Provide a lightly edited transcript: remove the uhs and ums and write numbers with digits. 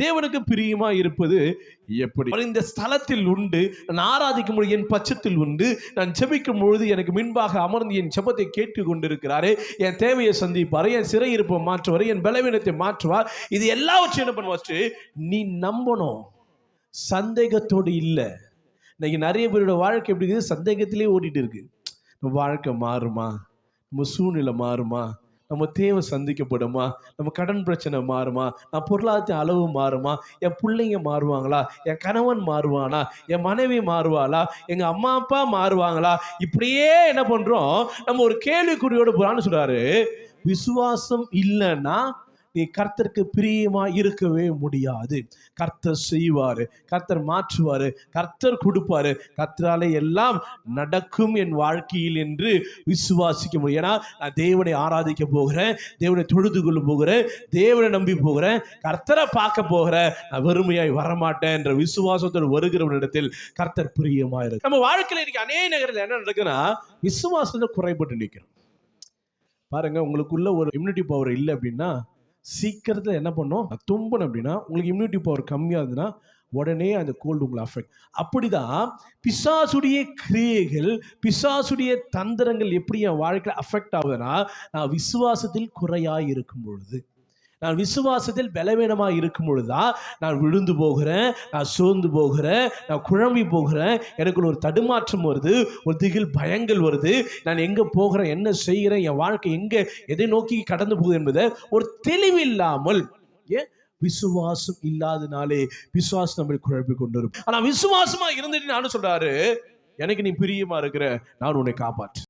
தேவனுக்கு பிரியமா இருப்பது எப்படி? இந்த ஸ்தலத்தில் உண்டு, நான் ஆராதிக்கும் பொழுது என் பட்சத்தில் உண்டு, நான் ஜெபிக்கும் பொழுது எனக்கு முன்பாக அமர்ந்து என் ஜெபத்தை கேட்டுக் கொண்டிருக்கிறாரு, என் தேவையை சந்திப்பாரு, என் சிறையிருப்பை மாற்றுவார், என் பலவீனத்தை மாற்றுவார். இது எல்லாவற்றையும் என்ன பண்ணுவாச்சு நீ நம்பணும், சந்தேகத்தோடு இல்லை. இன்னைக்கு நிறைய பேரோட வாழ்க்கை எப்படி இருக்குது? சந்தேகத்திலே ஓடிட்டு இருக்கு. நம்ம வாழ்க்கை மாறுமா? நம்ம சூழ்நிலை மாறுமா? நம்ம தேவை சந்திக்கப்படுமா? நம்ம கடன் பிரச்சனை மாறுமா? நான் பொருளாதார அளவு மாறுமா? என் பிள்ளைங்க மாறுவாங்களா? என் கணவன் மாறுவானா? என் மனைவி மாறுவாளா? எங்கள் அம்மா அப்பா மாறுவாங்களா? இப்படியே என்ன பண்ணுறோம், நம்ம ஒரு கேள்விக்குறியோடு போகிறான்னு சொல்கிறாரு. விசுவாசம் இல்லைன்னா நீ கர்த்தருக்கு பிரியமா இருக்கவே முடியாது. கர்த்தர் செய்வாரு, கர்த்தர் மாற்றுவாரு, கர்த்தர் கொடுப்பாரு, கர்த்தராலே எல்லாம் நடக்கும் என் வாழ்க்கையில் என்று விசுவாசிக்க முடியும். ஏன்னா நான் தேவனை ஆராதிக்க போகிறேன், தேவனை தொழுது கொள்ள போகிறேன், தேவனை நம்பி போகிறேன், கர்த்தரை பார்க்க போகிறேன், நான் வறுமையாய் வரமாட்டேன் என்ற விசுவாசத்தோடு வருகிறவனிடத்தில் கர்த்தர் பிரியமா இருக்கு. நம்ம வாழ்க்கையில் இன்னைக்கு அநேக நகரில் என்ன நடக்குன்னா, விசுவாசத்தை குறைபட்டு நிற்கிறோம். பாருங்க, உங்களுக்குள்ள ஒரு இம்யூனிட்டி பவர் இல்லை அப்படின்னா சீக்கிரத்தில் என்ன பண்ணும், தும்பணும். அப்படின்னா உங்களுக்கு இம்யூனிட்டி பவர் கம்மியாக இருந்ததுன்னா உடனே அந்த கோல்டு உங்களை அஃபெக்ட். அப்படிதான் பிசாசுடைய கிரியைகள், பிசாசுடைய தந்திரங்கள் எப்படி என் வாழ்க்கையில் அஃபெக்ட் ஆகுதுன்னா, நான் விசுவாசத்தில் குறையாக இருக்கும் பொழுது, நான் விசுவாசத்தில் பலவீனமாக இருக்கும் பொழுதுதான் நான் விழுந்து போகிறேன், நான் சோர்ந்து போகிறேன், நான் குழம்பி போகிறேன், எனக்குள்ள ஒரு தடுமாற்றம் வருது, ஒரு திகில் பயங்கள் வருது, நான் எங்கே போகிறேன், என்ன செய்கிறேன், என் வாழ்க்கை எங்கே எதை நோக்கி கடந்து போகுது என்பதை ஒரு தெளிவில்லாமல், ஏன் விசுவாசம் இல்லாதனாலே விசுவாசம் நம்மளை குழப்பி கொண்டு வரும். ஆனால் விசுவாசமா இருந்துட்டு நானும் சொல்றாரு, எனக்கு நீ பிரியமா இருக்கிற, நான் உன்னை காப்பாற்று.